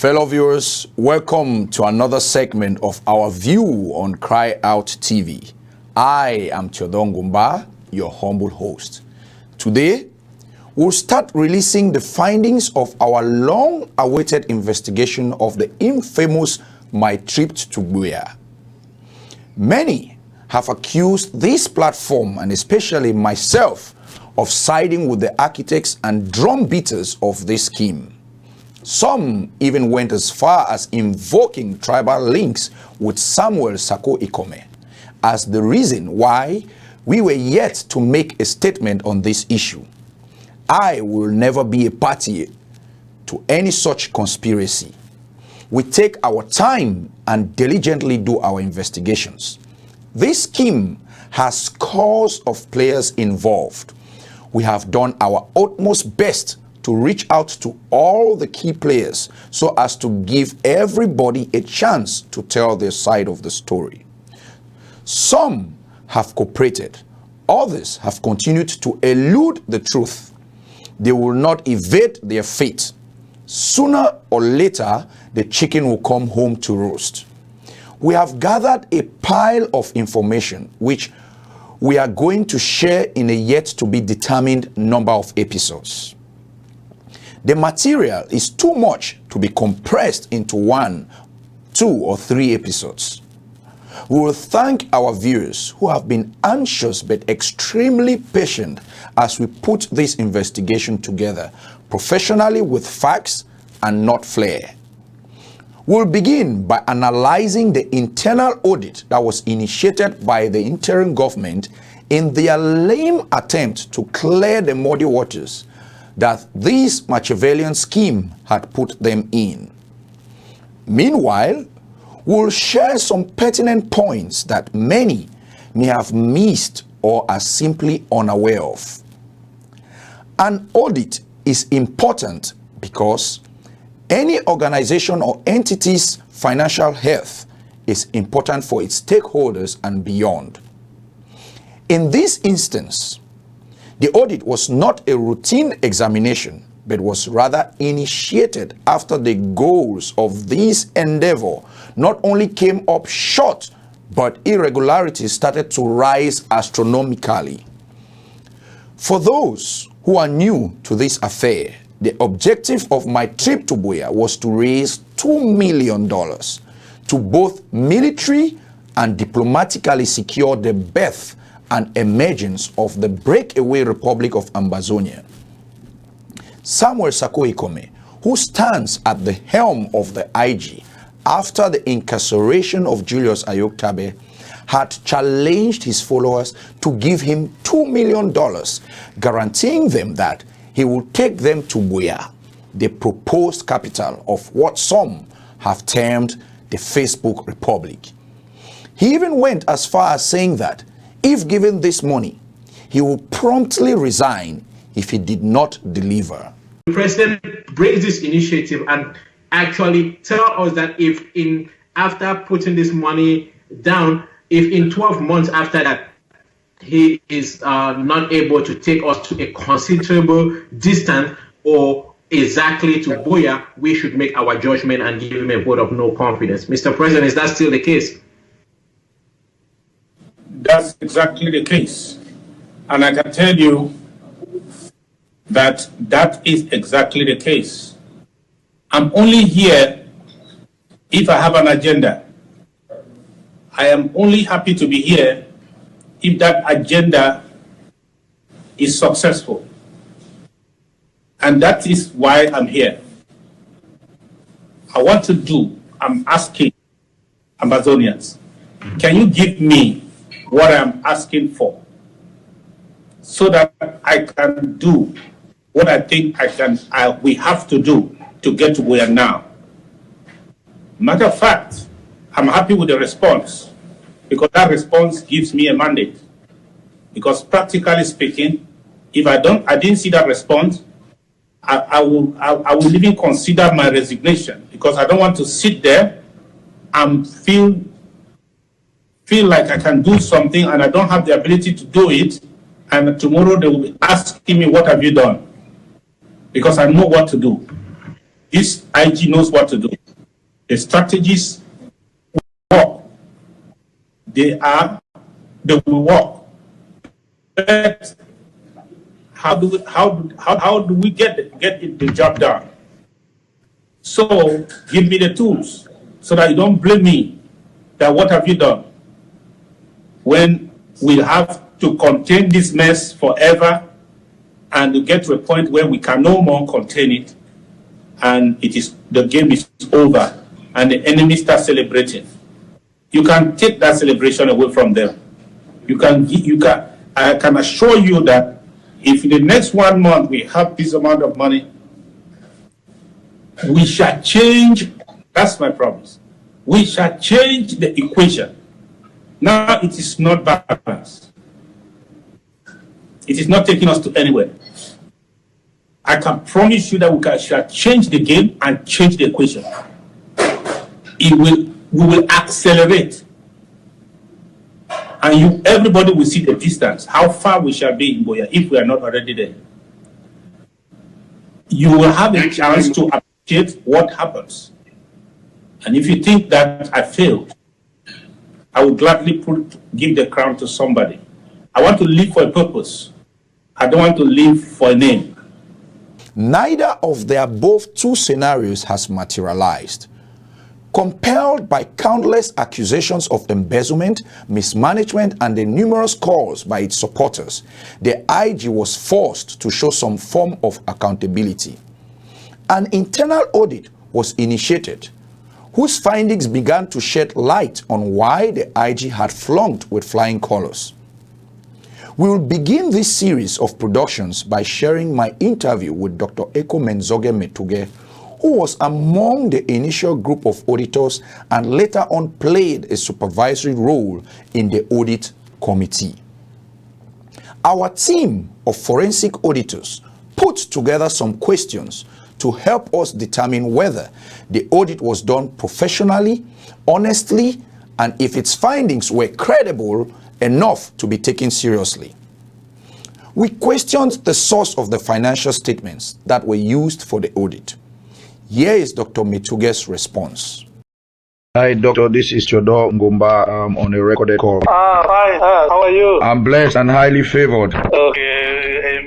Fellow viewers, welcome to another segment of our view on Cry Out TV. I am Theodore Ngumba, your humble host. Today, we'll start releasing the findings of our long-awaited investigation of the infamous My Trip to BUEA. Many have accused this platform, and especially myself, of siding with the architects and drum beaters of this scheme. Some even went as far as invoking tribal links with Samuel Sako Ikome as the reason why we were yet to make a statement on this issue. I will never be a party to any such conspiracy. We take our time and diligently do our investigations. This scheme has scores of players involved. We have done our utmost best to reach out to all the key players so as to give everybody a chance to tell their side of the story. Some have cooperated, others have continued to elude the truth. They will not evade their fate. Sooner or later, the chicken will come home to roost. We have gathered a pile of information which we are going to share in a yet to be determined number of episodes. The material is too much to be compressed into 1, 2, or 3 episodes. We will thank our viewers who have been anxious but extremely patient as we put this investigation together professionally with facts and not flair. We'll begin by analyzing the internal audit that was initiated by the interim government in their lame attempt to clear the muddy waters that this Machiavellian scheme had put them in. Meanwhile, we'll share some pertinent points that many may have missed or are simply unaware of. An audit is important because any organization or entity's financial health is important for its stakeholders and beyond. In this instance, the audit was not a routine examination, but was rather initiated after the goals of this endeavor not only came up short, but irregularities started to rise astronomically. For those who are new to this affair, the objective of my trip to BUEA was to raise $2 million to both military and diplomatically secure the birth and emergence of the breakaway Republic of Ambazonia. Samuel Sako Ikome, who stands at the helm of the IG after the incarceration of Julius Ayoktabe, had challenged his followers to give him $2 million, guaranteeing them that he will take them to BUEA, the proposed capital of what some have termed the Facebook Republic. He even went as far as saying that if given this money, he will promptly resign if he did not deliver. The president brings this initiative and actually tell us that if after putting this money down, if in 12 months after that, he is not able to take us to a considerable distance or exactly to BUEA, we should make our judgment and give him a vote of no confidence. Mr. President, is that still the case? That's exactly the case. And I can tell you that that is exactly the case. I'm only here if I have an agenda. I am only happy to be here if that agenda is successful. And that is why I'm here. I'm asking Amazonians, can you give me what I'm asking for so that I can do what I think we have to do to get to where now? Matter of fact, I'm happy with the response because that response gives me a mandate. Because practically speaking, if I didn't see that response, I will even consider my resignation because I don't want to sit there and feel like I can do something and I don't have the ability to do it, and tomorrow they will be asking me, what have you done? Because I know what to do. This IG knows what to do. The strategies work. They will work. But how do we get the job done? So give me the tools so that you don't blame me that what have you done? When we'll have to contain this mess forever and to get to a point where we can no more contain it, and the game is over and the enemy starts celebrating. You can take that celebration away from them. I can assure you that if in the next 1 month we have this amount of money, we shall change. That's my promise. We shall change the equation. Now it is not balanced. It is not taking us to anywhere. I can promise you that we shall change the game and change the equation. We will accelerate. And everybody will see the distance, how far we shall be in BUEA if we are not already there. You will have a chance to appreciate what happens. And if you think that I failed, I will gladly give the crown to somebody. I want to live for a purpose. I don't want to live for a name. Neither of the above two scenarios has materialized. Compelled by countless accusations of embezzlement, mismanagement, and the numerous calls by its supporters, the IG was forced to show some form of accountability. An internal audit was initiated, whose findings began to shed light on why the IG had flunked with flying colors. We will begin this series of productions by sharing my interview with Dr. Eko Menzoge Metuge, who was among the initial group of auditors and later on played a supervisory role in the audit committee. Our team of forensic auditors put together some questions to help us determine whether the audit was done professionally, honestly, and if its findings were credible enough to be taken seriously. We questioned the source of the financial statements that were used for the audit. Here is Dr. Metuge's response. Hi, Doctor. This is Chodor Ngumba on a recorded call. Hi. How are you? I'm blessed and highly favored. Okay.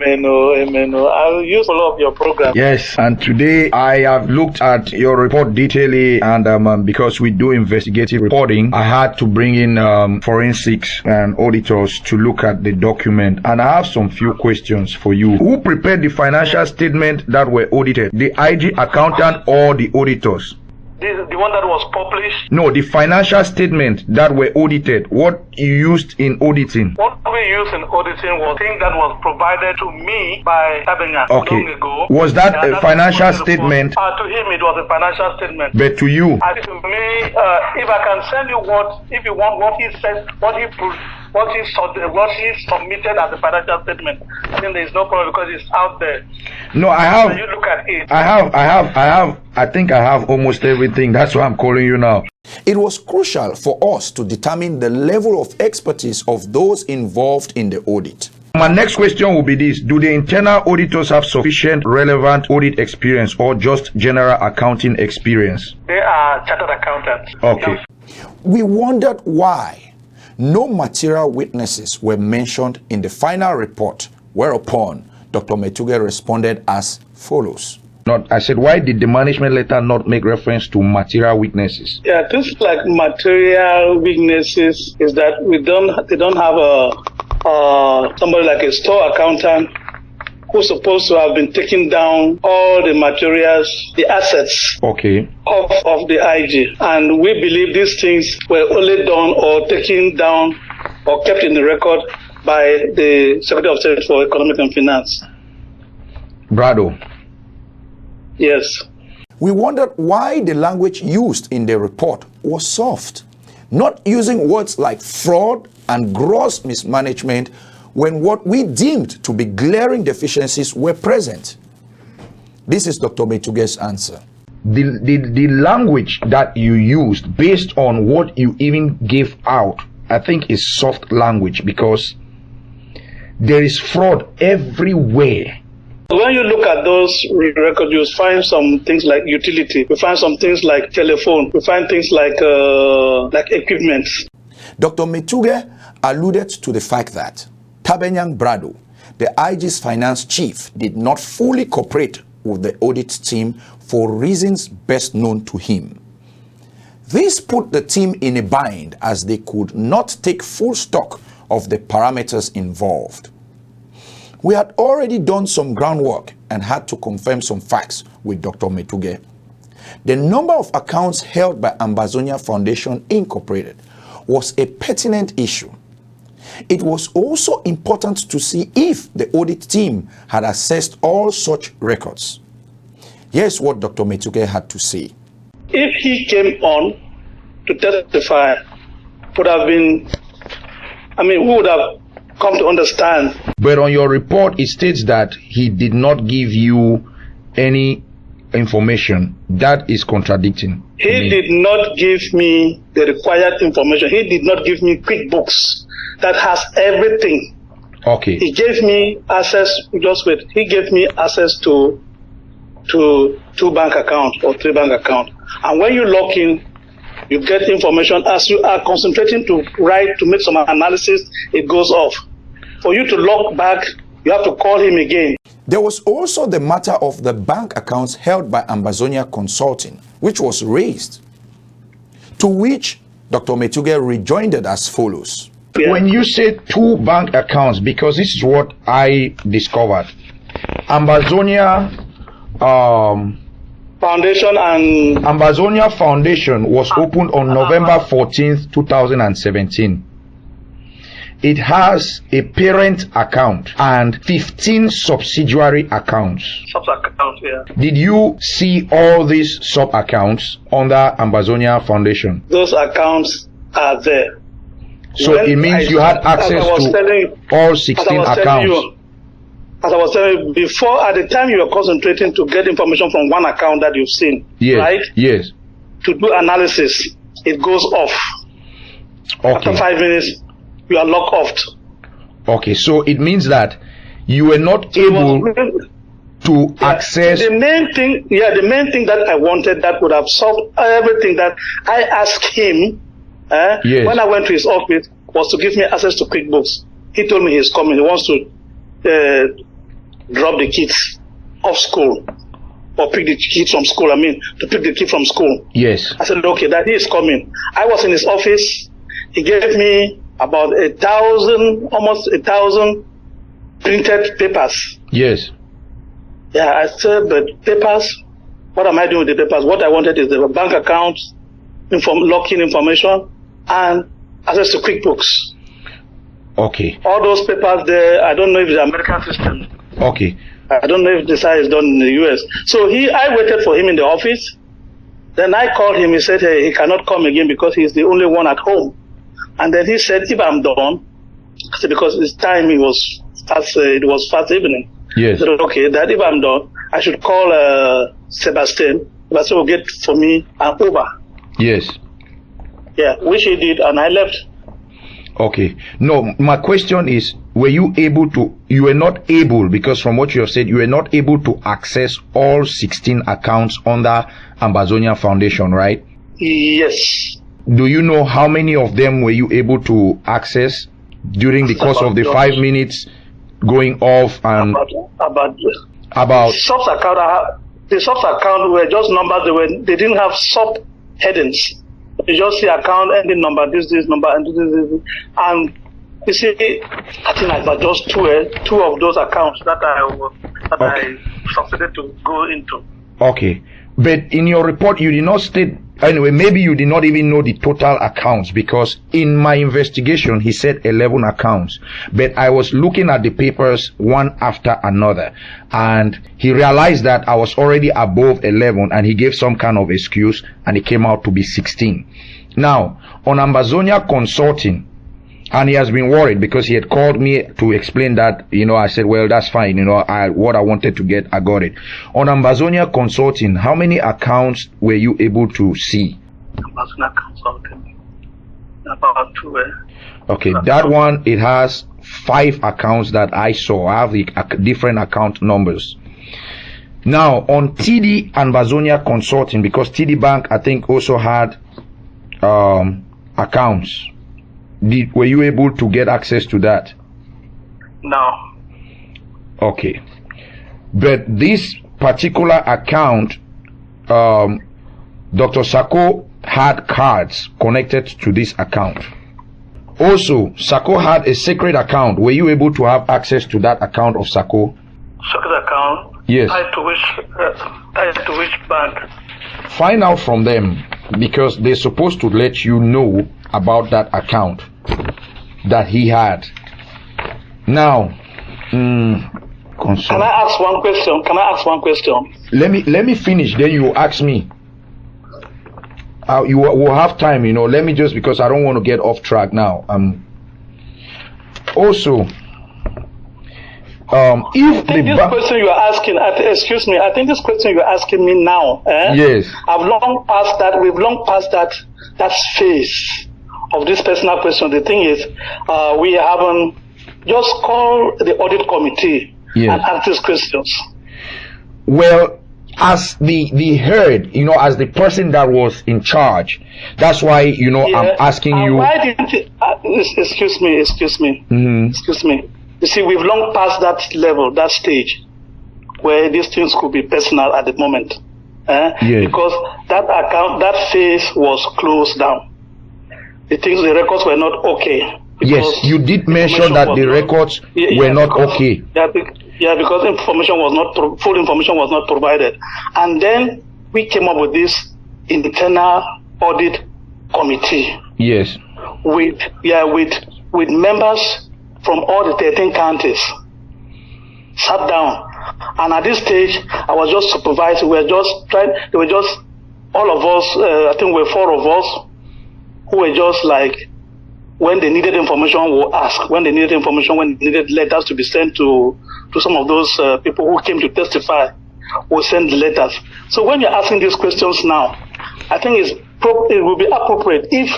Amen. I will use all of your program. Yes, and today I have looked at your report detailedly, and because we do investigative reporting, I had to bring in forensics and auditors to look at the document. And I have some few questions for you. Who prepared the financial statement that were audited? The IG accountant or the auditors? This is the one that was published. No, the financial statement that were audited. What you used in auditing? What we used in auditing was thing that was provided to me by Tabenya long ago. Was that a financial statement? To him, it was a financial statement. But to you? To me, if I can send you if you want what he said, what he submitted as a financial statement, I think there is no problem because it's out there. No, I have. So you look at it. I think I have almost everything. That's why I'm calling you now. It was crucial for us to determine the level of expertise of those involved in the audit. My next question will be this. Do the internal auditors have sufficient relevant audit experience or just general accounting experience? They are chartered accountants. Okay. We wondered why no material witnesses were mentioned in the final report, whereupon Dr. Metuge responded as follows. I said, why did the management letter not make reference to material weaknesses? Yeah, things like material weaknesses is that they don't have somebody like a store accountant who's supposed to have been taking down all the materials, the assets of the IG. And we believe these things were only done or taken down or kept in the record by the Secretary of State for Economic and Finance. Brado. Yes. We wondered why the language used in the report was soft, not using words like fraud and gross mismanagement when what we deemed to be glaring deficiencies were present. This is Dr. Metuge's answer. The language that you used based on what you even gave out, I think is soft language because there is fraud everywhere When you look at those records, you find some things like utility, you find some things like telephone, you find things like equipment. Dr. Metuge alluded to the fact that Tabenyang Brado, the IG's finance chief, did not fully cooperate with the audit team for reasons best known to him. This put the team in a bind as they could not take full stock of the parameters involved. We had already done some groundwork and had to confirm some facts with Dr. Metuge. The number of accounts held by Ambazonia Foundation Incorporated was a pertinent issue. It was also important to see if the audit team had assessed all such records. Here's what Dr. Metuge had to say. If he came on to testify, would have been, we would have come to understand. But on your report, it states that he did not give you any information. That is contradicting. He did not give me the required information. He did not give me QuickBooks that has everything. Okay. He gave me access, he gave me access to 2 bank accounts or 3 bank accounts. And when you log in, you get information. As you are concentrating to make some analysis, it goes off. For you to log back, you have to call him again. There was also the matter of the bank accounts held by Ambazonia Consulting, which was raised, to which Dr. Metuge rejoined as follows. Yeah. When you say 2 bank accounts, because this is what I discovered, Ambazonia Foundation was opened on November 14th, 2017. It has a parent account and 15 subsidiary accounts. Sub-account, yeah. Did you see all these sub-accounts under Ambazonia Foundation? Those accounts are there. So it means you had access to all 16 accounts. As I was telling you before, at the time you were concentrating to get information from one account that you've seen, yes, right? Yes. To do analysis, it goes off. Okay. After 5 minutes, you are locked off. Okay, so it means that you were not able to access. The main thing that I wanted that would have solved everything that I asked him yes, when I went to his office was to give me access to QuickBooks. He told me he's coming. He wants to drop the kids off school or pick the kids from school. To pick the kid from school. Yes. I said, okay, that he is coming. I was in his office. He gave me about almost 1,000 printed papers. Yes. Yeah, I said, but papers, what am I doing with the papers? What I wanted is the bank account, locking information, and access to QuickBooks. Okay. All those papers there, I don't know if the American system. Okay. I don't know if this is done in the US. So I waited for him in the office. Then I called him. He said, hey, he cannot come again because he's the only one at home. And then he said, if I'm done, I said, because it's time, it was fast evening. Yes. I said, okay, that if I'm done, I should call Sebastian. Sebastian will get for me an Uber. Yes. Yeah, which he did, and I left. Okay. No, my question is, you were not able, because from what you have said, you were not able to access all 16 accounts under Ambazonia Foundation, right? Yes. Do you know how many of them were you able to access during the course of the 5 minutes going off and about the sub account were just numbers. They didn't have sub headings. You just see account ending number, this number, and this. And you see, I think I got just two of those accounts that I succeeded to go into. Okay. But in your report, you did not state, anyway, maybe you did not even know the total accounts, because in my investigation, he said 11 accounts. But I was looking at the papers one after another, and he realized that I was already above 11, and he gave some kind of excuse, and it came out to be 16. Now, on Ambazonia Consulting, and he has been worried because he had called me to explain that, I said, well, that's fine. What I wanted to get, I got it. On Ambazonia Consulting, how many accounts were you able to see? Ambazonia Consulting, about 2. Okay, that one, it has 5 accounts that I saw. I have the different account numbers. Now, on TD and Bazonia Consulting, because TD Bank, I think, also had accounts. Were you able to get access to that? No. Okay. But this particular account, Dr. Sako had cards connected to this account. Also, Sako had a secret account. Were you able to have access to that account of Sako? Secret account? Yes. Tied to which bank? Find out from them, because they're supposed to let you know about that account that he had. Now, Can I ask one question? Let me finish, then you ask me. You will have time, let me just, because I don't want to get off track now. Also, if the question you are asking, excuse me, I think this question you are asking me now, yes, we've long passed that phase of this personal question. The thing is, we haven't just called the audit committee and ask these questions. Well, as the head, as the person that was in charge, that's why, I'm asking you. Why didn't excuse me. Mm-hmm. Excuse me. You see, we've long passed that level, that stage, where these things could be personal at the moment. Because that phase was closed down. The records were not okay. Yes, you did mention that the records were not okay. Because full information was not provided. And then we came up with this internal audit committee. Yes. With members from all the 13 counties. Sat down. And at this stage, I was just supervising. All of us, I think we were 4 of us, who were just like, when they needed information, we'll ask. When they needed information, when they needed letters to be sent to some of those people who came to testify, we'll send the letters. So when you're asking these questions now, I think it will be appropriate if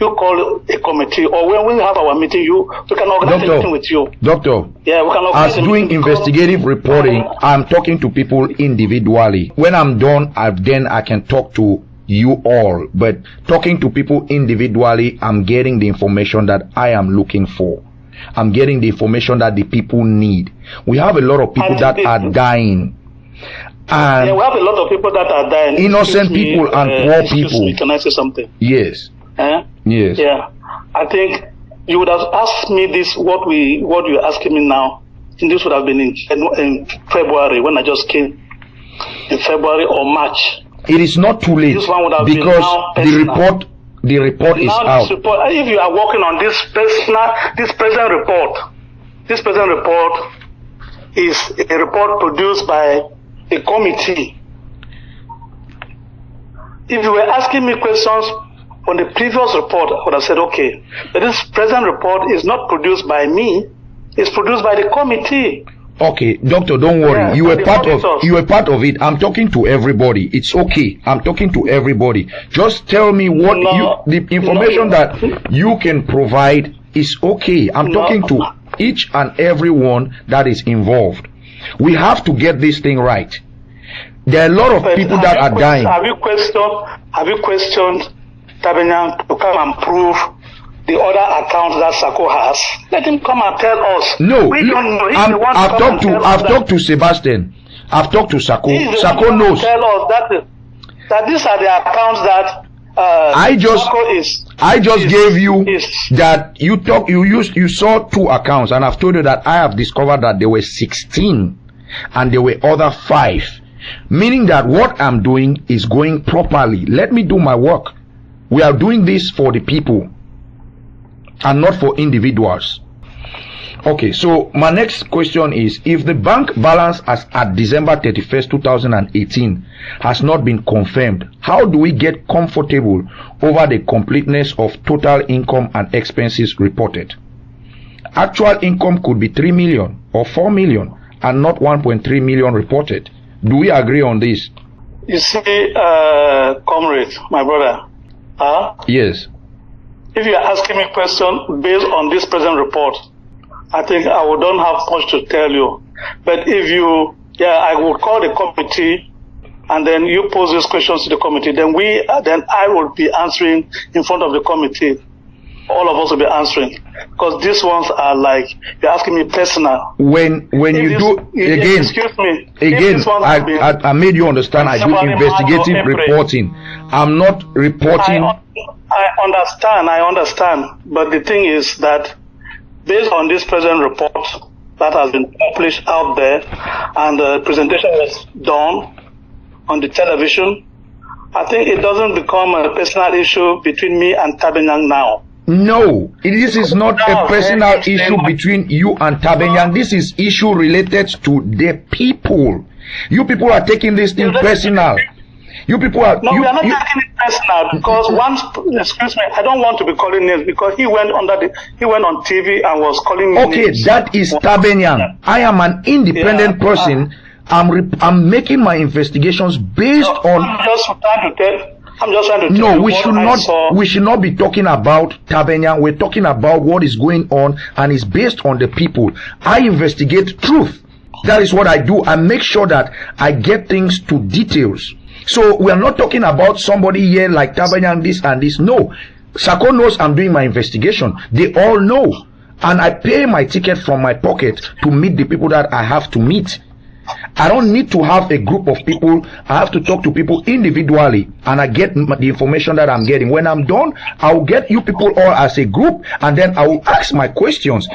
you call a committee, or when we have our meeting, we can organize a meeting with you. Doctor, we can organize as doing investigative reporting, I'm talking to people individually. When I'm done, then I can talk to you all, but talking to people individually, I'm getting the information that I am looking for. I'm getting the information that the people need. We have a lot of people that are dying. And we have a lot of people that are dying. Innocent people and poor people. Can I say something? Yes. Yes. Yeah. I think you would have asked me this, what you're asking me now. And this would have been in February, when I just came. In February or March. It is not too late, because the report is out. If you are working on this present report is a report produced by a committee. If you were asking me questions on the previous report, I would have said, okay, but this present report is not produced by me, it's produced by the committee. Okay, doctor, don't worry. You were part of it. I'm talking to everybody. It's okay. I'm talking to everybody. Just tell me the information that you can provide is okay. I'm talking to each and every one that is involved. We have to get this thing right. There are a lot of people that are dying. Have you questioned Tabenyan to come and prove the other accounts that Sako has? Let him come and tell us. No, we don't know. I've talked to Sebastian. I've talked to Sako. Sako knows. Tell us that these are the accounts that I just gave you that you saw 2 accounts, and I've told you that I have discovered that there were 16 and there were other 5, meaning that what I'm doing is going properly. Let me do my work. We are doing this for the people and not for individuals. Okay, so my next question is, if the bank balance as at December 31st, 2018 has not been confirmed, how do we get comfortable over the completeness of total income and expenses reported? Actual income could be 3 million or 4 million and not 1.3 million reported. Do we agree on this? You see, comrade, my brother. Yes. If you are asking me a question based on this present report, I think I don't have much to tell you. But if you, I will call the committee, and then you pose these questions to the committee. Then I will be answering in front of the committee. All of us will be answering, because these ones are like, you're asking me personal. When you do again, excuse me. Again, I made you understand. I do investigative reporting. I'm not reporting. I understand. But the thing is that based on this present report that has been published out there, and the presentation was done on the television, I think it doesn't become a personal issue between me and Tabenyang now. No, this is not a personal issue between you and Tabenyang. This is issue related to the people. You people are taking this thing personal. You people are. No, we are not taking it personal, because excuse me, I don't want to be calling names, because he went on TV and was calling me. Okay, names. that is Tabenyang. I am an independent person. I'm making my investigations based on. I'm just trying to tell. No, we should not be talking about Tabenyang. We're talking about what is going on, and it's based on the people. I investigate truth. That is what I do. I make sure that I get things to details. So we are not talking about somebody here like Tabenyang, this and this. No. Sako knows I'm doing my investigation. They all know. And I pay my ticket from my pocket to meet the people that I have to meet. I don't need to have a group of people. I have to talk to people individually, and I get the information that I'm getting. When I'm done, I'll get you people all as a group, and then I will ask my questions.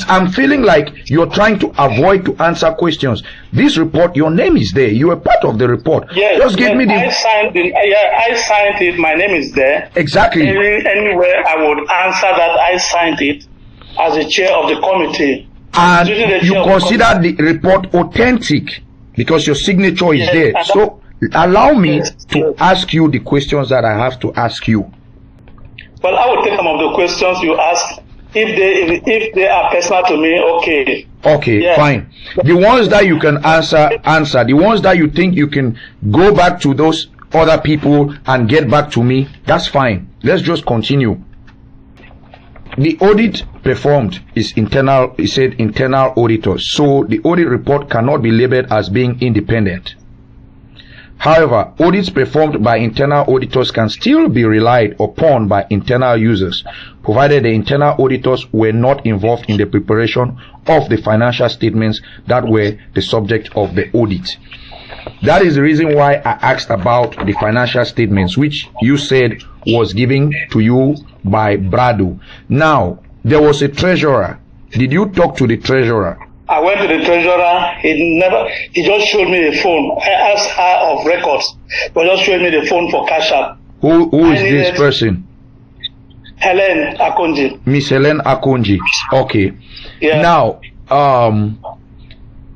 I'm feeling like you're trying to avoid to answer questions. This report, your name is there. You are part of the report. Yes, just give me the. I signed it. My name is there. Exactly. Anywhere I would answer that I signed it as the chair of the committee. And you consider the report authentic because your signature is there. So allow me to ask you the questions that I have to ask you. Well, I will take some of the questions you ask. If they are personal to me, okay. Okay, fine. The ones that you can answer. The ones that you think you can go back to those other people and get back to me, that's fine. Let's just continue. The audit performed is internal. It said internal auditors, so the audit report cannot be labeled as being independent. However, audits performed by internal auditors can still be relied upon by internal users, provided the internal auditors were not involved in the preparation of the financial statements that were the subject of the audit. That is the reason why I asked about the financial statements, which you said was given to you by Bradu. Now, there was a treasurer. Did you talk to the treasurer? I went to the treasurer. He just showed me the phone. I asked her of records, but just showed me the phone for cash app. Who is this person? Helen Akonji. Miss Helen Akonji. Okay. Yeah. Now,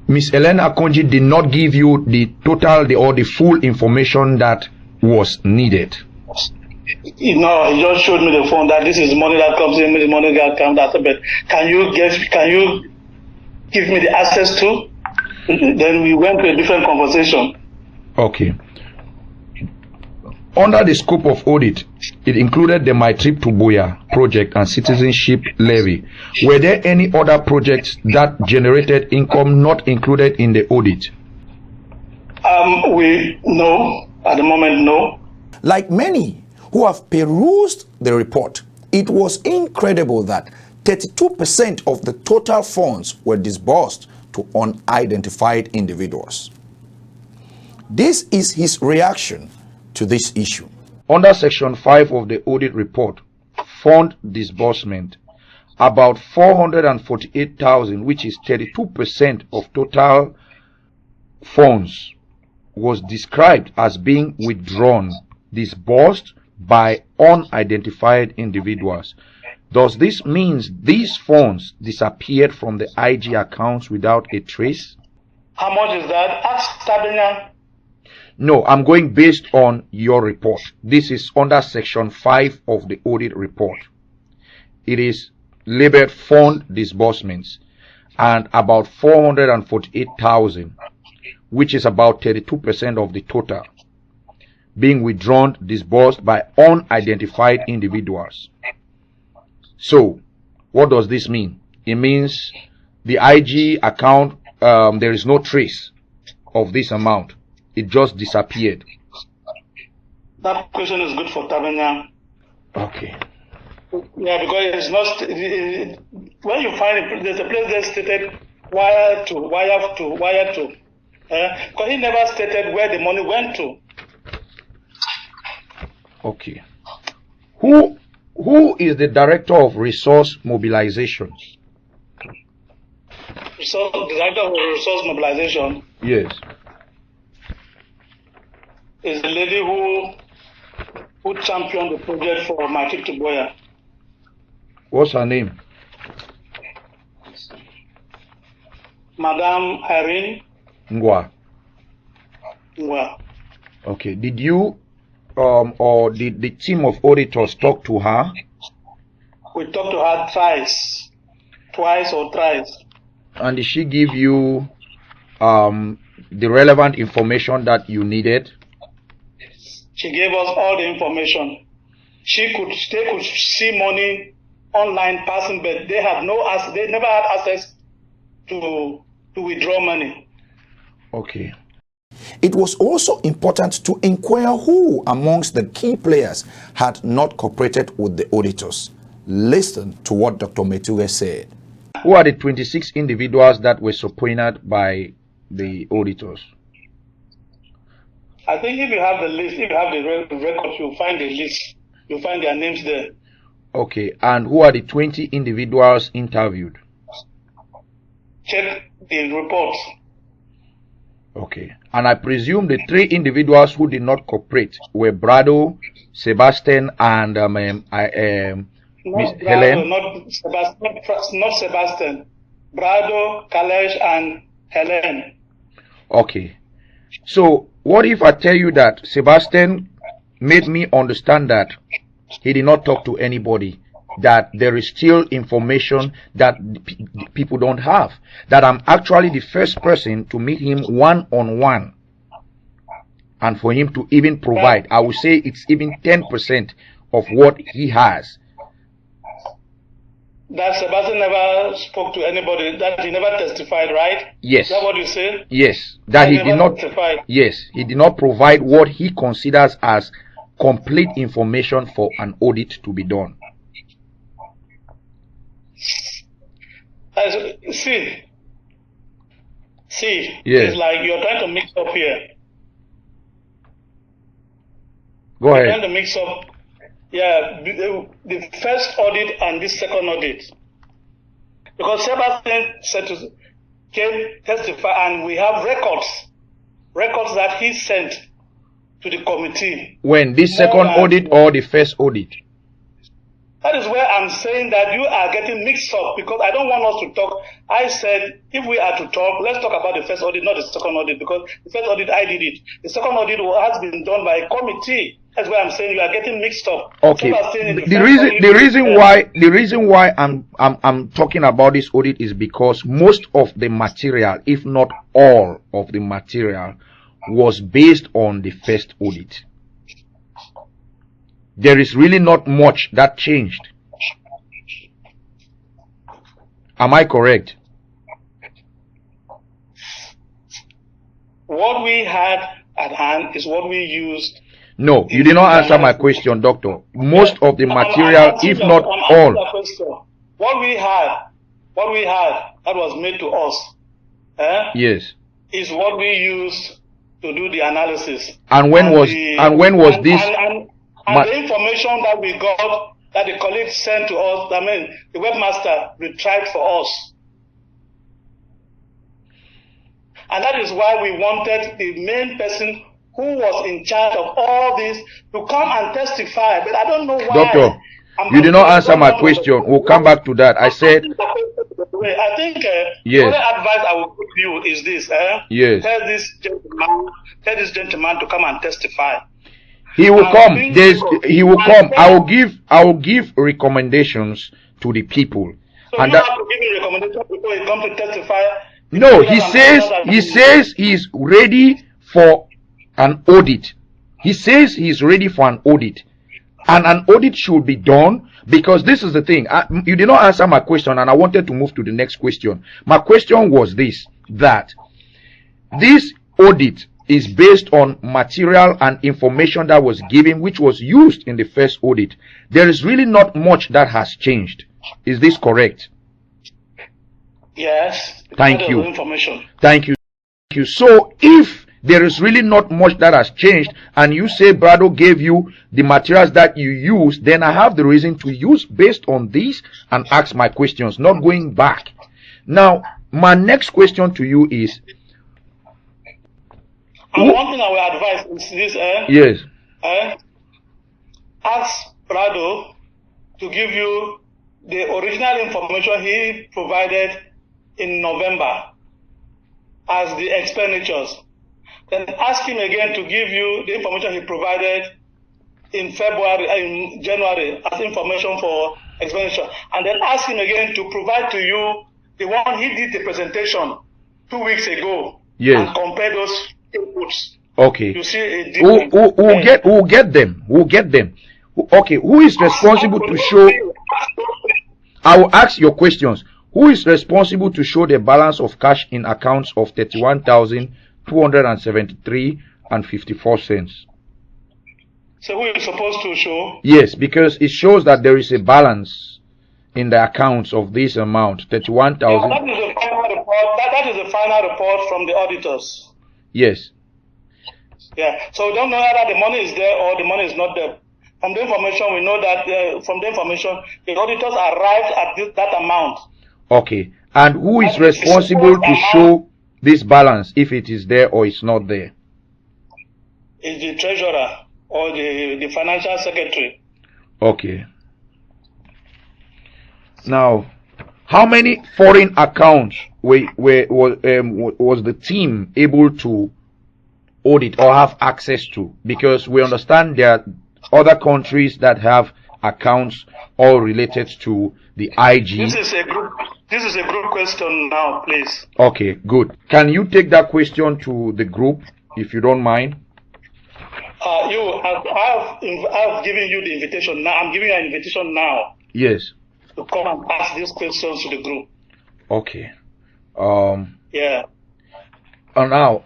Miss Helen Akonji did not give you the total or the full information that was needed. No, he just showed me the phone that this is the money that comes in, this money that comes out. But can you give me the access to? Then we went to a different conversation. Okay. Under the scope of audit, it included the My Trip to BUEA project and citizenship levy. Were there any other projects that generated income not included in the audit? No. At the moment, no. Like many who have perused the report, it was incredible that 32% of the total funds were disbursed to unidentified individuals. This is his reaction to this issue. Under Section 5 of the audit report, fund disbursement, about 448,000, which is 32% of total funds, was described as being withdrawn, disbursed by unidentified individuals. Does this mean these funds disappeared from the IG accounts without a trace? How much is that? Ask Tabenyang. No, I'm going based on your report. This is under Section 5 of the audit report. It is labeled fund disbursements, and about 448,000, which is about 32% of the total, being withdrawn, disbursed by unidentified individuals. So, what does this mean? it means the IG account, there is no trace of this amount. It just disappeared. That question is good for Tabanya. Okay. Yeah, because it's not. When you find it, there's a place that stated wire to. Because he never stated where the money went to. Okay. Who is the director of resource mobilization? The director of resource mobilization. Yes. Is the lady who championed the project for MTTB BUEA. What's her name? Madame Irene Ngwa. Ngwa. Okay. Did you or did the team of auditors talk to her? We talked to her twice or thrice. And did she give you the relevant information that you needed? She gave us all the information. They could see money online passing, but they never had access to withdraw money. Okay. It was also important to inquire who amongst the key players had not cooperated with the auditors. Listen to what Dr. Mutulu said. Who are the 26 individuals that were subpoenaed by the auditors? I think if you have the list, if you have the records, you'll find the list. You'll find their names there. Okay, and who are the 20 individuals interviewed? Check the reports. Okay, and I presume the 3 individuals who did not cooperate were Brado, Sebastian, and Miss Helen? Not Sebastian. Brado, Kalesh, and Helen. Okay. So, what if I tell you that Sebastian made me understand that he did not talk to anybody, that there is still information that people don't have, that I'm actually the first person to meet him one-on-one, and for him to even provide, I would say it's even 10% of what he has. That Sebastian never spoke to anybody, that he never testified, right? Yes. Is that what you said? Yes. That he did not testify. Yes, he did not provide what he considers as complete information for an audit to be done. See, yes. It's like you're trying to mix up here. Go ahead. You're trying to mix up. Yeah, the first audit and this second audit. Because Sebastian came testify, and we have records that he sent to the committee. When, this second audit or the first audit? That is where I'm saying that you are getting mixed up, because I don't want us to talk. I said, if we are to talk, let's talk about the first audit, not the second audit, because the first audit, I did it. The second audit has been done by a committee. That's why I'm saying you are getting mixed up. Okay. The reason why I'm talking about this audit is because most of the material, if not all of the material, was based on the first audit. There is really not much that changed. Am I correct? What we had at hand is what we used. No, you did not answer my question, doctor. Most of the material, if not all. What we had that was made to us, yes, is what we used to do the analysis. And when was this? And the information that we got, that the colleagues sent to us, I mean, the webmaster retrieved for us. And that is why we wanted the main person who was in charge of all this to come and testify. But I don't know why. Doctor, you did not answer my question. We'll come back to that. I said, I think yes. the only advice I will give you is this. Yes. Tell this gentleman to come and testify. He will come. He will come. I will give recommendations to the people. So and you have to give me recommendations before he comes to testify. No, he says he's ready for an audit. He says he's ready for an audit. and an audit should be done, because this is the thing. You did not answer my question, and I wanted to move to the next question. My question was this, that this audit is based on material and information that was given, which was used in the first audit. There is really not much that has changed. Is this correct? Yes. Thank you. Information. Thank you. Thank you. So if there is really not much that has changed, and you say Brado gave you the materials that you use, then I have the reason to use based on these and ask my questions, not going back. Now, my next question to you is, and one thing I will advise is this, yes. Ask Brado to give you the original information he provided in November as the expenditures. Then ask him again to give you the information he provided in January as information for expenditure. And then ask him again to provide to you the one he did the presentation 2 weeks ago. Yes. And compare those inputs. Okay. You see a difference. We'll get them. We'll get them. Okay. Who is responsible to show? I will ask your questions. Who is responsible to show the balance of cash in accounts of 31,273 and 54 cents? So who is supposed to show? Yes, because it shows that there is a balance in the accounts of this amount, 31,000. That is the final report. That is the final report from the auditors. Yes. Yeah. So we don't know whether the money is there or the money is not there. From the information, we know that from the information, the auditors arrived at that amount. Okay. And who is responsible to show this balance, if it is there or it's not there? Is the treasurer or the financial secretary. Okay. Now, how many foreign accounts was the team able to audit or have access to? Because we understand there are other countries that have accounts all related to the IG. This is a good question now, please. Okay, good. Can you take that question to the group, if you don't mind? I've given you the invitation now. I'm giving you an invitation now. Yes. To come and ask these questions to the group. Okay. Yeah. And now,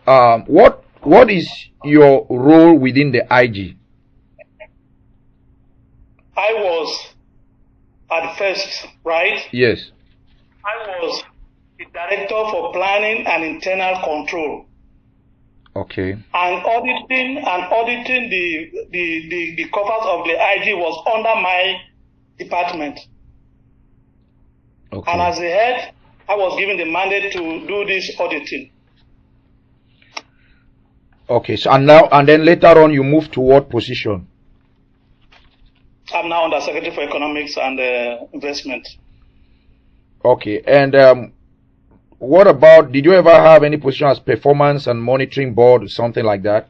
what is your role within the IG? I was at first, right? Yes. I was the director for planning and internal control. Okay. And auditing the coffers of the IG was under my department. Okay. And as the head, I was given the mandate to do this auditing. Okay. So and then later on, you moved to what position? I'm now under Secretary for Economics and Investment. Okay. And what about? Did you ever have any position as performance and monitoring board or something like that?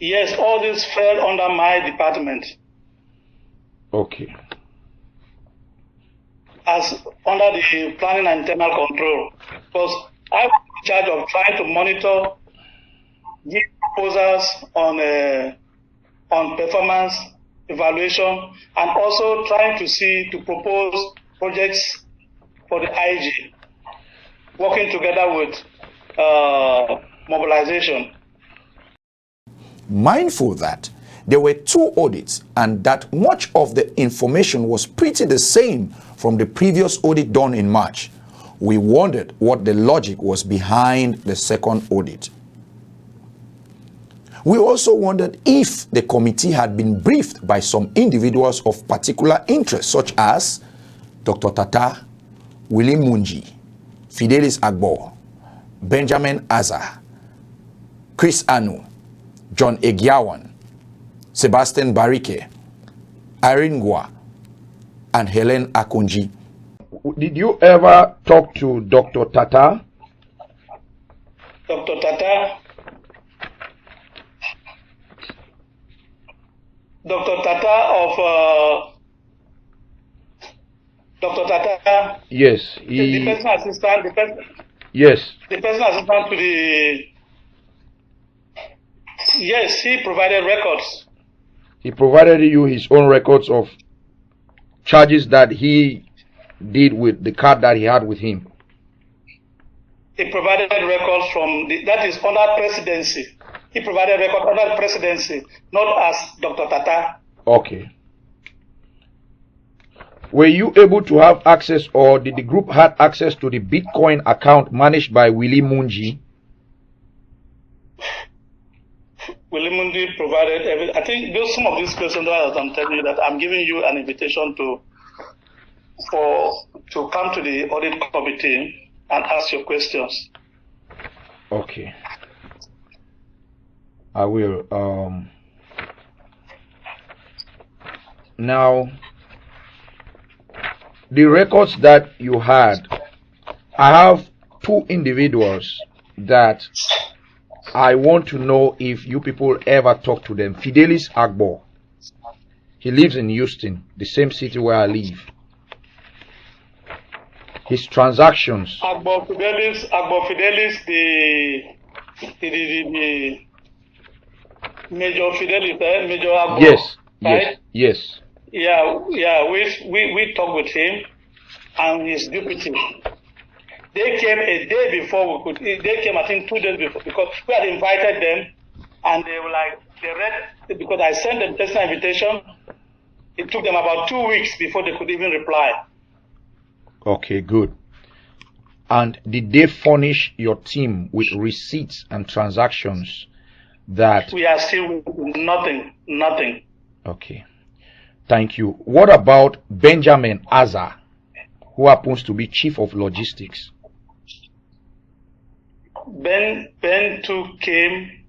Yes, all this fell under my department. Okay. As under the planning and internal control, because I was in charge of trying to monitor, give proposals on performance evaluation, and also trying to propose projects for the IG, working together with mobilization. Mindful that there were 2 audits and that much of the information was pretty the same from the previous audit done in March, we wondered what the logic was behind the second audit. We also wondered if the committee had been briefed by some individuals of particular interest, such as Dr. Tata, Willie Munji, Fidelis Agbo, Benjamin Azar, Chris Anu, John Egiawan, Sebastian Barike, Irene Gua, and Helen Akunji. Did you ever talk to Dr. Tata? Dr. Tata? Dr. Tata of Dr. Tata. Yes, the personal assistant. Yes. The personal assistant to the. Yes, he provided records. He provided you his own records of charges that he did with the card that he had with him. He provided records from that is under presidency. He provided records under presidency, not as Dr. Tata. Okay. Were you able to have access, or did the group have access to the Bitcoin account managed by Willie Munji? Willie Munji provided everything. I think those some of these questions that I'm telling you that I'm giving you an invitation to come to the audit committee and ask your questions. Okay. I will. Now, the records that you had, I have two individuals that I want to know if you people ever talk to them. Fidelis Agbo. He lives in Houston, the same city where I live. His transactions. Agbo Fidelis, the Major Fidelis, Major Agbo. Yes, right? yes. Yeah. We talked with him and his deputy. They came a day before we could. They came, I think, 2 days before, because we had invited them, and they were like, they read, because I sent them personal invitation. It took them about 2 weeks before they could even reply. Okay, good. And did they furnish your team with receipts and transactions that... We are still nothing. Okay. Thank you. What about Benjamin Azar, who happens to be Chief of Logistics? Ben too came,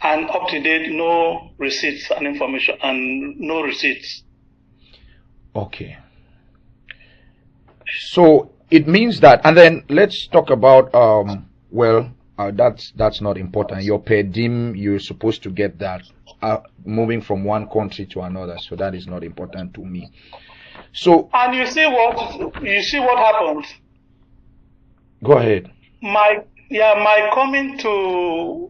and up to date, no receipts and information, and no receipts. Okay. So it means that, and then let's talk about that's not important. Your per diem, you're supposed to get that moving from one country to another, so that is not important to me. So, and you see what happened. Go ahead. My coming to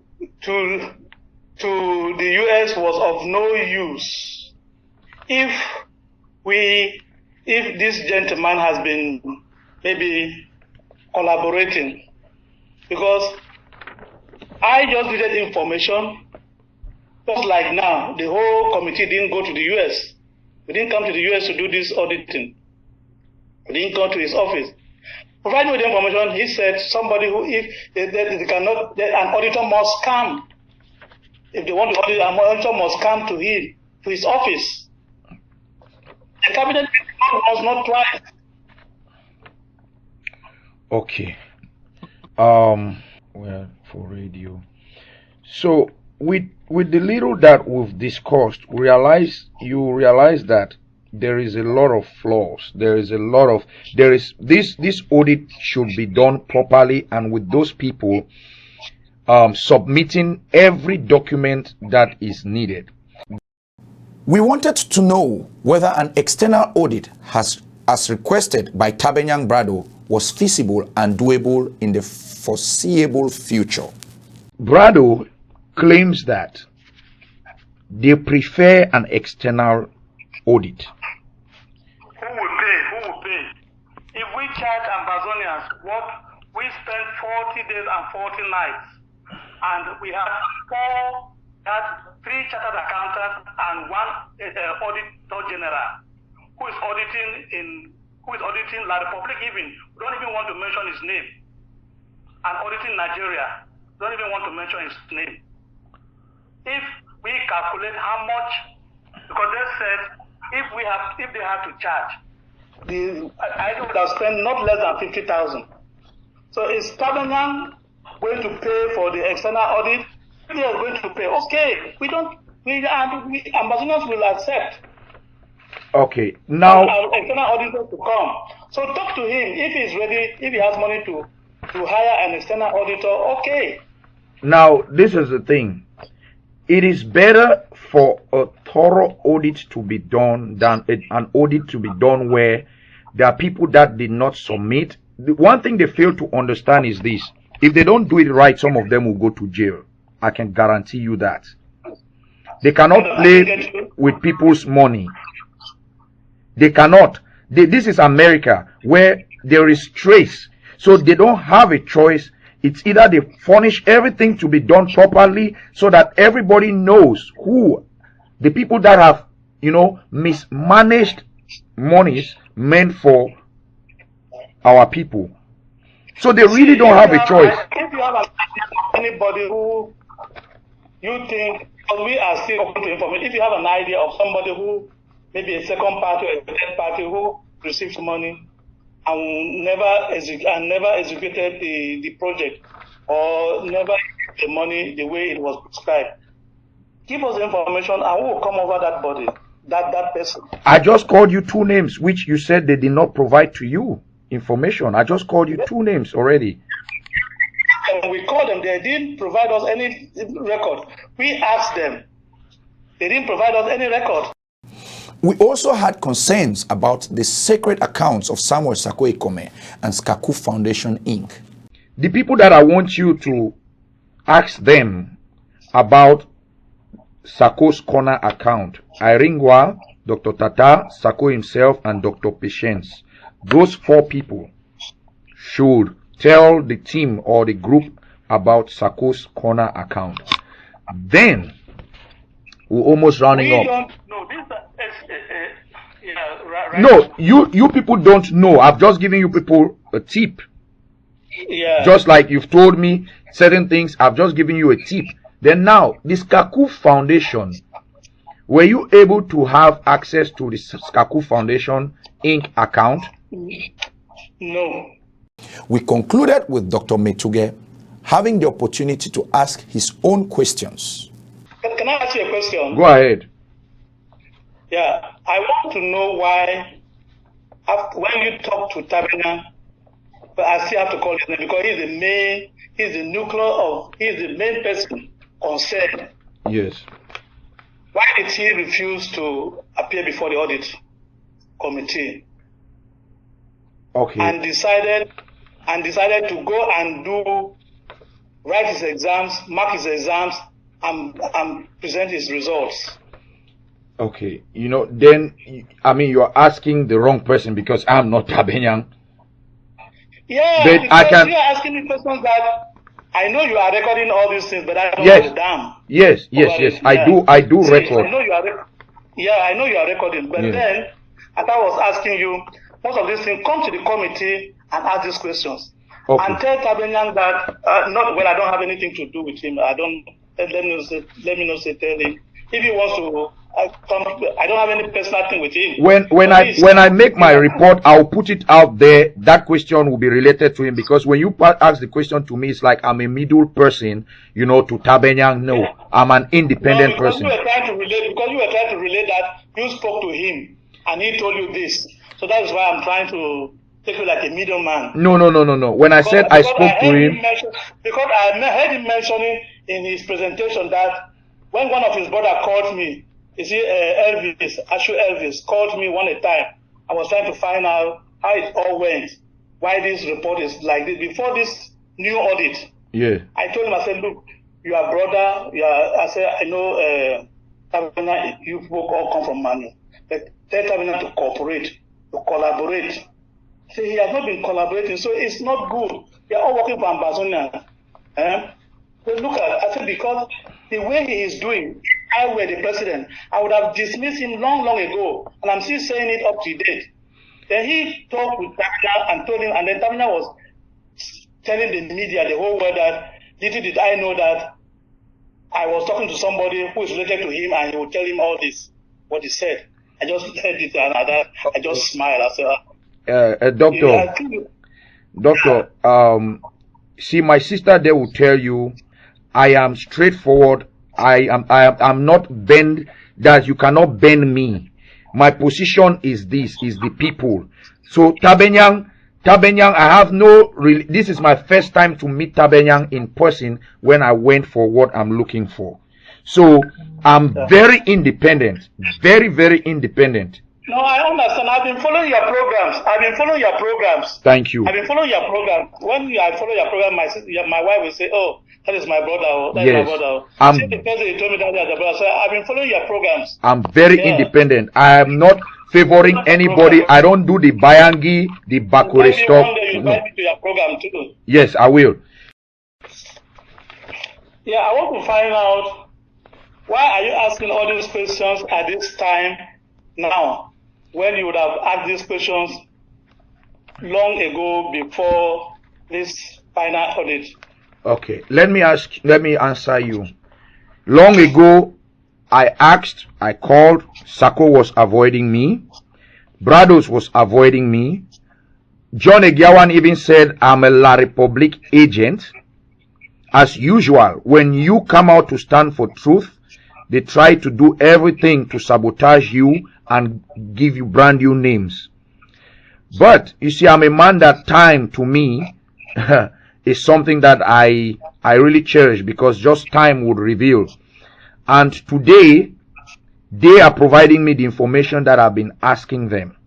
the US was of no use if this gentleman has been maybe collaborating, because I just needed information. Just like now, the whole committee didn't go to the US. We didn't come to the US to do this auditing. We didn't go to his office. Providing with the information, he said somebody who, if they cannot, an auditor must come. If they want to audit, an auditor must come to him, to his office. The cabinet was not twice. Okay. Well, for radio. So with the little that we've discussed, you realize that there is a lot of flaws. This audit should be done properly, and with those people submitting every document that is needed. We wanted to know whether an external audit as requested by Tabenyang Brado was feasible and doable in the foreseeable future. Brado claims that they prefer an external audit. Who will pay? If we charge Amazonians what we spent 40 days and 40 nights, and we had 3 chartered accountants and 1 auditor general who is auditing La Republic, even we don't even want to mention his name, and auditing Nigeria, don't even want to mention his name. If we calculate how much, because they said if they have to charge, I would have spent not less than 50,000. So is Tabenyang going to pay for the external audit? If they are going to pay, okay, Ambassadors will accept. Okay, now our external auditor to come. So talk to him if he's ready, if he has money to hire an external auditor, okay. Now, this is the thing. It is better for a thorough audit to be done than an audit to be done where there are people that did not submit. The one thing they fail to understand is this. If they don't do it right, some of them will go to jail. I can guarantee you that. They cannot play with people's money. They cannot. This is America, where there is trace. So they don't have a choice. It's either they furnish everything to be done properly so that everybody knows who the people that have, mismanaged monies meant for our people. So they really don't have a choice. If you have anybody who you think, because we are still open to information, if you have an idea of somebody who maybe a second party or a third party who received money and never executed the project or never used the money the way it was prescribed, give us the information and we will come over that body, that person. I just called you 2 names, which you said they did not provide to you information. I just called you 2 names already. And we called them, they didn't provide us any record. We asked them, they didn't provide us any record. We also had concerns about the sacred accounts of Samuel Sako Ikome and Skaku Foundation Inc. The people that I want you to ask them about Sako's corner account, Iringwa, Dr. Tata, Sako himself, and Dr. Patience. Those 4 people should tell the team or the group about Sako's corner account. Then we're almost rounding up. Don't know. Right. No, you people don't know. I've just given you people a tip. Yeah. Just like you've told me certain things, I've just given you a tip. Then now, the Skaku Foundation, were you able to have access to the Skaku Foundation Inc. account? No. We concluded with Dr. Metuge having the opportunity to ask his own questions. Can I ask you a question? Go ahead. Yeah, I want to know why, when you talk to Tabena, but I still have to call his name because he's the main person concerned. Yes. Why did he refuse to appear before the audit committee? Okay. And decided to go and write his exams, mark his exams, and present his results. Okay. Then, you're asking the wrong person because I'm not Tabenyang. Yeah, but because you're asking me questions that I know you are recording all these things, but I don't know the damn. Yes. I do See, record. I know you are recording, but then as I was asking you, most of these things come to the committee and ask these questions. Okay. And tell Tabenyang that I don't have anything to do with him. Let me not say tell him. If he wants to I don't have any personal thing with him. When I make my report, I'll put it out there. That question will be related to him because when you ask the question to me, it's like I'm a middle person, to Tabenyang. No, I'm an independent person. You were trying to relate that you spoke to him and he told you this. So that is why I'm trying to take you like a middleman. No. When I said I spoke to him, because I heard him mentioning in his presentation that when one of his brother called me, Elvis called me one time. I was trying to find out how it all went, why this report is like this. Before this new audit, I told him, I said, look, you are brother, I know Tabena, you folk all come from Manu. But tell Tabena to cooperate, to collaborate. See, he has not been collaborating, so it's not good. They are all working for Ambazonia. But look at, I said, because the way he is doing, if I were the president, I would have dismissed him long ago, and I'm still saying it up to date. Then he talked with Tabena and told him, and then Tabena was telling the media, the whole world, that little did I know that I was talking to somebody who is related to him, and he would tell him all this, what he said. I just heard it, and I just smiled. I said, Doctor, see, my sister there will tell you, I am straightforward. I'm not bend, that you cannot bend me. My position is this, is the people. So Tabenyang, I have this is my first time to meet Tabenyang in person when I went for what I'm looking for. So I'm very independent, very independent. No, I understand. I've been following your programs. Thank you. I've been following your program. When I follow your program, my wife will say, "Oh, that is my brother. Oh, that is my Yes. brother." Oh. I'm- Since the first day you told me that is your brother, so I've been following your programs. I'm very Yeah. independent. I am not favoring anybody. I don't do the Bayangi, the Bakure Maybe stuff. one day you No. invite me to your program too. Yes, I will. Yeah, I want to find out why are you asking all these questions at this time now, when you would have asked these questions long ago before this final audit. Okay. Let me answer you. Long ago, I asked, I called, Sako was avoiding me, Brados was avoiding me. John Egiawan even said I'm a La Republique agent. As usual, when you come out to stand for truth, they try to do everything to sabotage you and give you brand new names. But you see, I'm a man that time to me is something that I really cherish, because just time would reveal. And today, they are providing me the information that I've been asking them,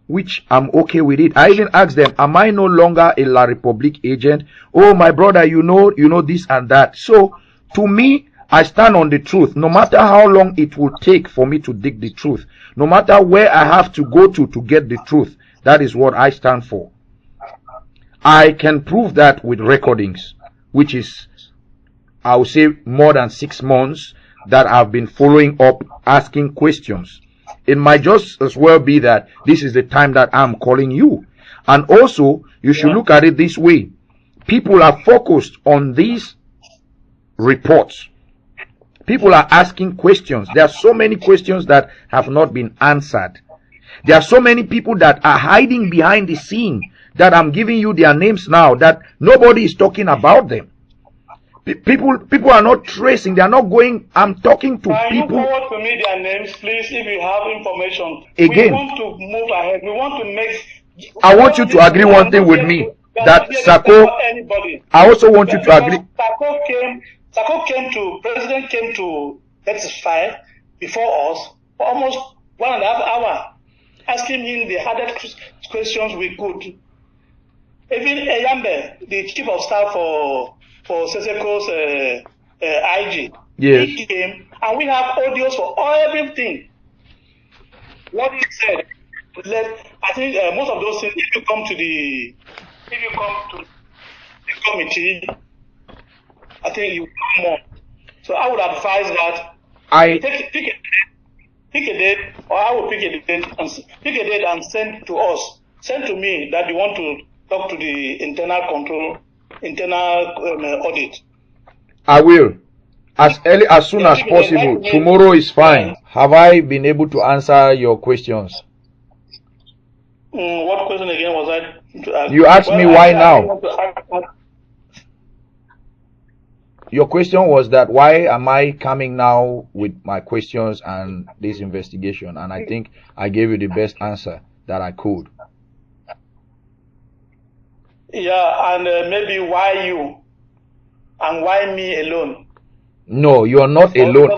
which I'm okay with it. I even asked them, am I no longer a La Republique agent? Oh, my brother, you know this and that. So to me, I stand on the truth, no matter how long it will take for me to dig the truth, no matter where I have to go to get the truth. That is what I stand for. I can prove that with recordings, which is, I would say, more than 6 months that I've been following up, asking questions. It might just as well be that this is the time that I'm calling you. And also, you should look at it this way. People are focused on these reports. People are asking questions. There are so many questions that have not been answered. There are so many people that are hiding behind the scene that I'm giving you their names now, that nobody is talking about them. People are not tracing. They are not going. I'm talking to Can people. you forward to me their names, please, if you have information? Again, we want to move ahead. We want to make. I want you to agree one thing with me, that Sako. Anybody. I also want you to agree. President came to testify before us for almost 1.5 hours, asking him the hardest questions we could. Even Eyambe, the chief of staff for Seseko's IG, yes, he came, and we have audios for everything. What he said, I think most of those things, if you come to the committee, I think you come more. So I would advise that pick a date, or I will pick a date and send to us. Send to me that you want to talk to the internal audit. I will. As soon as possible. Tomorrow is fine. Have I been able to answer your questions? What question again was I to ask? You asked me why now. Your question was that why am I coming now with my questions and this investigation? And I think I gave you the best answer that I could. Yeah, and maybe why you and why me alone? No, you are not alone.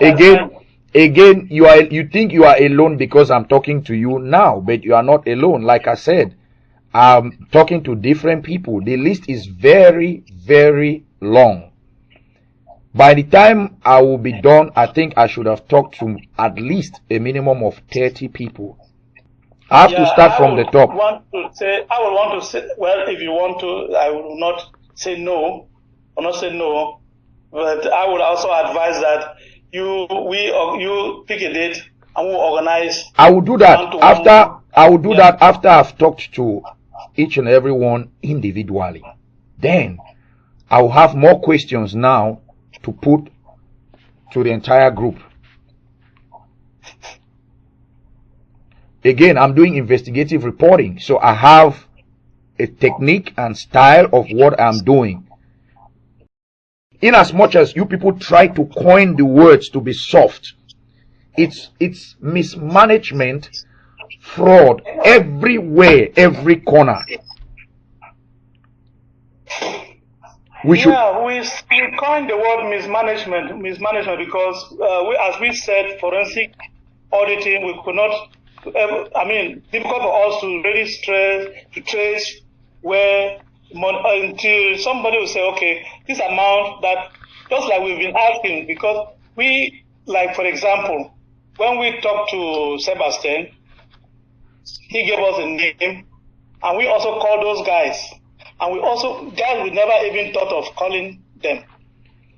Again, you think you are alone because I'm talking to you now, but you are not alone. Like I said, I'm talking to different people. The list is very, very long. By the time I will be done, I think I should have talked to at least a minimum of 30 people. I have to start from the top. I would want to say, well, if you want to, I will not say no, or not say no, but I would also advise that you pick a date and we'll organize. I will do that after I've talked to each and every one individually. Then I will have more questions now to put to the entire group. Again, I'm doing investigative reporting, so I have a technique and style of what I'm doing. In as much as you people try to coin the words to be soft, it's mismanagement, fraud everywhere, every corner. We coined the word mismanagement because as we said, forensic auditing. We could not. Difficult for us to really trace where until somebody will say, okay, this amount that, just like we've been asking, because we, like for example, when we talked to Sebastian, he gave us a name, and we also called those guys, and we never even thought of calling them,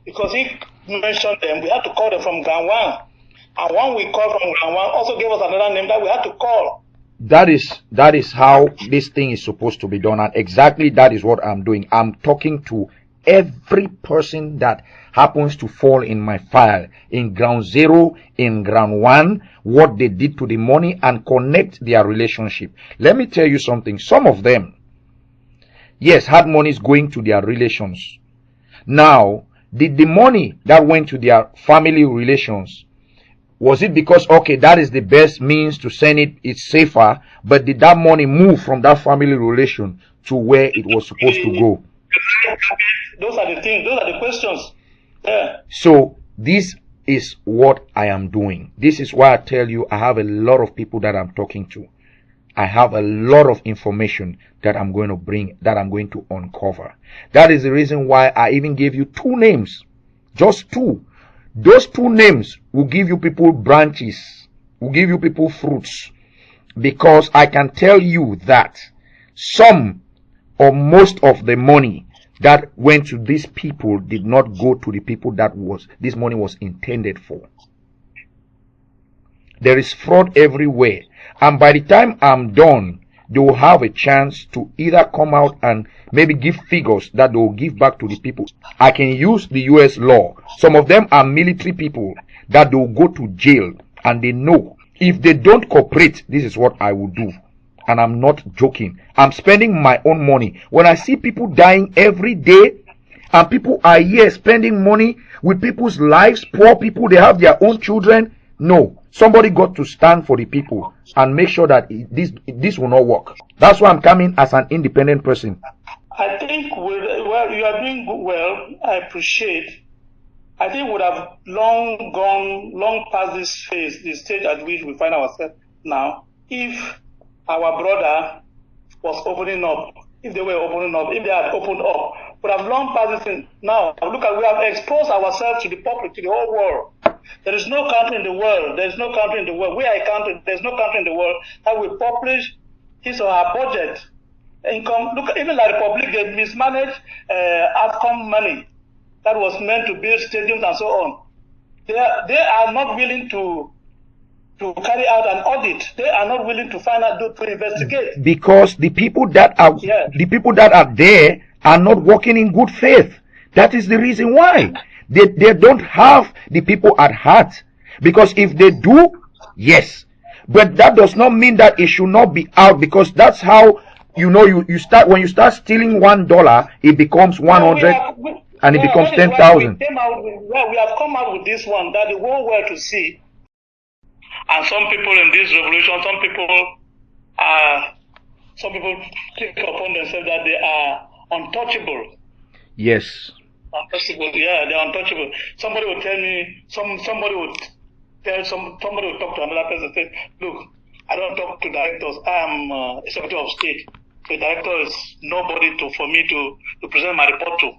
because he mentioned them. We had to call them from Ganwan. And one we called from Ganwan also gave us another name that we had to call. That is how this thing is supposed to be done, and exactly that is what I'm doing. I'm talking to every person that happens to fall in my file, in ground 0, in ground 1, what they did to the money, and connect their relationship. Let me tell you something. Some of them, yes, had monies going to their relations. Now, did the money that went to their family relations, was it because, okay, that is the best means to send it, it's safer, but did that money move from that family relation to where it was supposed to go? Those are the things, those are the questions. Yeah. So this is what I am doing. This is why I tell you I have a lot of people that I'm talking to. I have a lot of information that I'm going to bring, that I'm going to uncover. That is the reason why I even gave you 2 names. Just 2. Those 2 names will give you people branches, will give you people fruits, because I can tell you that some or most of the money that went to these people did not go to the people that this money was intended for. There is fraud everywhere, and by the time I'm done, they will have a chance to either come out and maybe give figures that they will give back to the people. I can use the US law. Some of them are military people that they will go to jail, and they know if they don't cooperate, this is what I will do. And I'm not joking. I'm spending my own money. When I see people dying every day, and people are here spending money with people's lives, poor people, they have their own children. No, somebody got to stand for the people and make sure that this will not work. That's why I'm coming as an independent person. I think you are doing well. I appreciate. I think we would have long past this phase, the stage at which we find ourselves now, if our brother was opening up, if they were opening up, if they had opened up, we would have long past this thing. Now, look at, we have exposed ourselves to the public, to the whole world. There is no country in the world. There is no country in the world. We are a country. There is no country in the world that will publish his or her budget income. Look, even like the public, they mismanage outcome money that was meant to build stadiums and so on. They are not willing to carry out an audit. They are not willing to find out, to investigate. Because the people that are there are not working in good faith. That is the reason why. They don't have the people at heart. Because if they do, yes. But that does not mean that it should not be out, because that's how, you start, when you start stealing $1, it becomes 100 and it becomes 10,000. We have come out with this one that the whole world to see. And some people in this revolution, some people take upon themselves that they are untouchable. Yes. Untouchable, yeah, they're untouchable. Somebody will tell me, somebody will talk to another person and say, look, I don't talk to directors. I'm a secretary of state. The director is nobody for me to present my report to.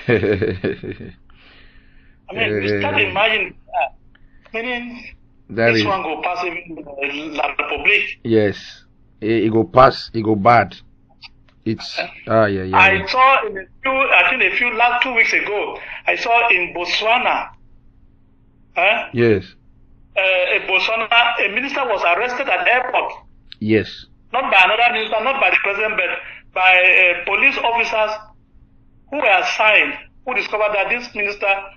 I mean, you can't imagine that. Meaning, this one go pass in La Republique. Yes, it go pass, it go bad. It's I saw a few last 2 weeks ago. I saw in Botswana. Yes. Botswana, a minister was arrested at the airport. Yes. Not by another minister, not by the president, but by police officers who were assigned, who discovered that this minister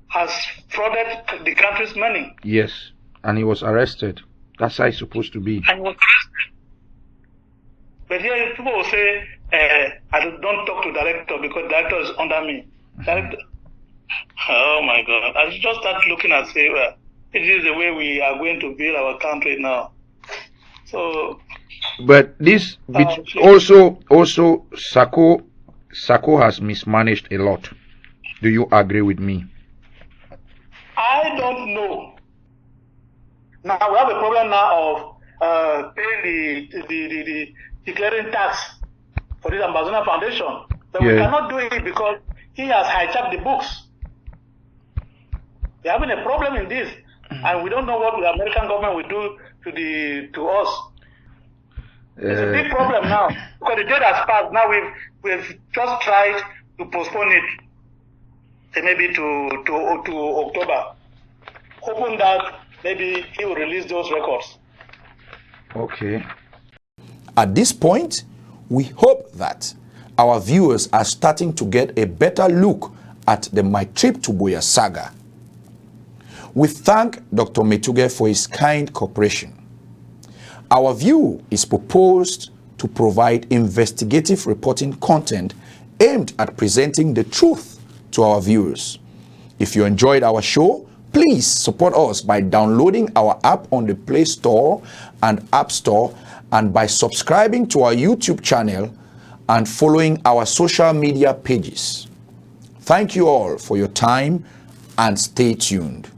has frauded the country's money. Yes, and he was arrested. That's how it's supposed to be. And he was arrested. But here people will say, I don't talk to director because director is under me. Director. Oh my God. I just start looking and say, well, it is the way we are going to build our country now. So. But this, also Sako has mismanaged a lot. Do you agree with me? I don't know. Now we have a problem now of paying the declaring tax for this Amazonian Foundation. But we cannot do it because he has hijacked the books. We're having a problem in this, and we don't know what the American government will do to us. It's a big problem now because the date has passed. Now we've just tried to postpone it, maybe to October, hoping that maybe he will release those records. Okay. At this point, we hope that our viewers are starting to get a better look at the My Trip to BUEA saga. We thank Dr. Metuge for his kind cooperation. Our view is proposed to provide investigative reporting content aimed at presenting the truth to our viewers. If you enjoyed our show, please support us by downloading our app on the Play Store and App Store, and by subscribing to our YouTube channel and following our social media pages. Thank you all for your time and stay tuned.